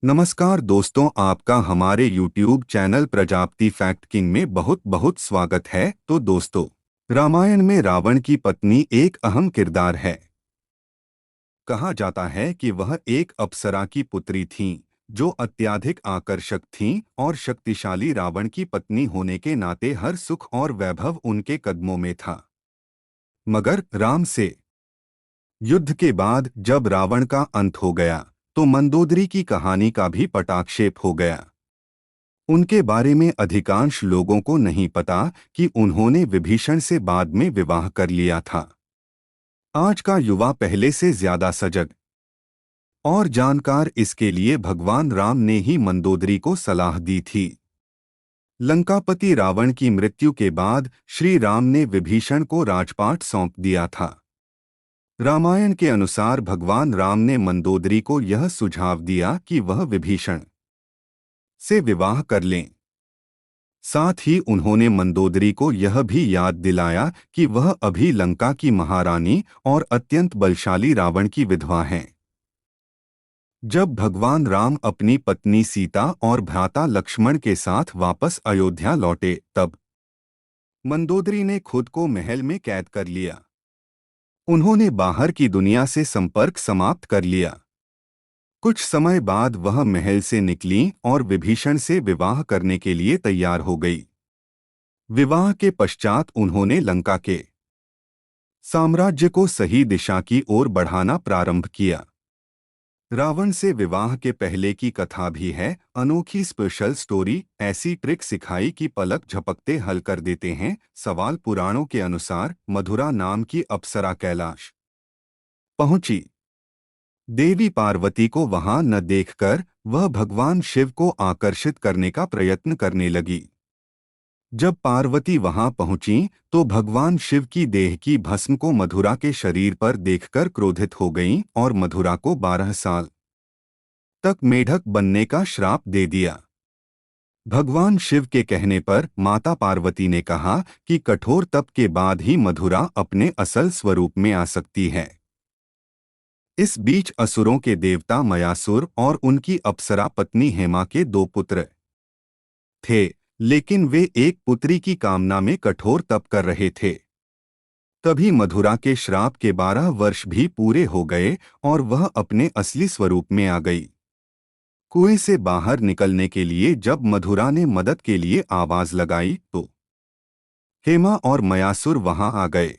नमस्कार दोस्तों, आपका हमारे YouTube channel Prajapati fact king में बहुत बहुत स्वागत है। तो दोस्तों, रामायण में रावण की पत्नी एक अहम किरदार है। कहा जाता है कि वह एक अप्सरा की पुत्री थीं, जो अत्यधिक आकर्षक थीं और शक्तिशाली रावण की पत्नी होने के नाते हर सुख और वैभव उनके कदमों में था। मगर राम से युद्ध के बाद जब रावण का अंत हो गया, तो मंदोदरी की कहानी का भी पटाक्षेप हो गया। उनके बारे में अधिकांश लोगों को नहीं पता कि उन्होंने विभीषण से बाद में विवाह कर लिया था। आज का युवा पहले से ज्यादा सजग और जानकार, इसके लिए भगवान राम ने ही मंदोदरी को सलाह दी थी। लंकापति रावण की मृत्यु के बाद श्री राम ने विभीषण को राजपाट सौंप दिया था। रामायण के अनुसार भगवान राम ने मंदोदरी को यह सुझाव दिया कि वह विभीषण से विवाह कर लें। साथ ही उन्होंने मंदोदरी को यह भी याद दिलाया कि वह अभी लंका की महारानी और अत्यंत बलशाली रावण की विधवा हैं। जब भगवान राम अपनी पत्नी सीता और भ्राता लक्ष्मण के साथ वापस अयोध्या लौटे, तब मंदोदरी ने खुद को महल में कैद कर लिया। उन्होंने बाहर की दुनिया से संपर्क समाप्त कर लिया। कुछ समय बाद वह महल से निकली और विभीषण से विवाह करने के लिए तैयार हो गई। विवाह के पश्चात उन्होंने लंका के साम्राज्य को सही दिशा की ओर बढ़ाना प्रारंभ किया। रावण से विवाह के पहले की कथा भी है। अनोखी स्पेशल स्टोरी, ऐसी ट्रिक सिखाई कि पलक झपकते हल कर देते हैं सवाल। पुराणों के अनुसार मधुरा नाम की अप्सरा कैलाश पहुंची। देवी पार्वती को वहां न देखकर वह भगवान शिव को आकर्षित करने का प्रयत्न करने लगी। जब पार्वती वहां पहुंची तो भगवान शिव की देह की भस्म को मधुरा के शरीर पर देखकर क्रोधित हो गईं और मधुरा को 12 साल तक मेढक बनने का श्राप दे दिया। भगवान शिव के कहने पर माता पार्वती ने कहा कि कठोर तप के बाद ही मधुरा अपने असल स्वरूप में आ सकती है। इस बीच असुरों के देवता मयासुर और उनकी अप्सरा पत्नी हेमा के 2 पुत्र थे, लेकिन वे एक पुत्री की कामना में कठोर तप कर रहे थे। तभी मधुरा के श्राप के 12 वर्ष भी पूरे हो गए और वह अपने असली स्वरूप में आ गई। कुएं से बाहर निकलने के लिए जब मधुरा ने मदद के लिए आवाज लगाई तो हेमा और मयासुर वहां आ गए।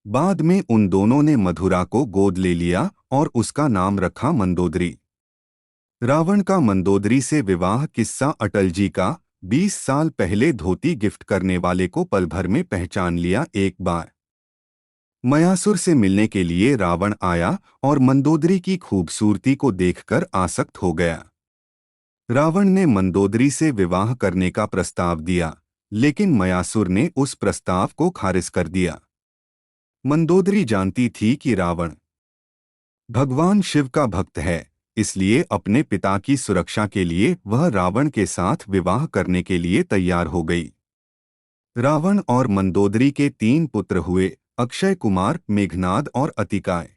बाद में उन दोनों ने मधुरा को गोद ले लिया और उसका नाम रखा मंदोदरी। रावण का मंदोदरी से विवाह किस्सा अटल जी का 20 साल पहले धोती गिफ्ट करने वाले को पल भर में पहचान लिया। एक बार मयासुर से मिलने के लिए रावण आया और मंदोदरी की खूबसूरती को देखकर आसक्त हो गया। रावण ने मंदोदरी से विवाह करने का प्रस्ताव दिया, लेकिन मयासुर ने उस प्रस्ताव को खारिज कर दिया। मंदोदरी जानती थी कि रावण भगवान शिव का भक्त है, इसलिए अपने पिता की सुरक्षा के लिए वह रावण के साथ विवाह करने के लिए तैयार हो गई। रावण और मंदोदरी के 3 पुत्र हुए, अक्षय कुमार, मेघनाद और अतिकाय।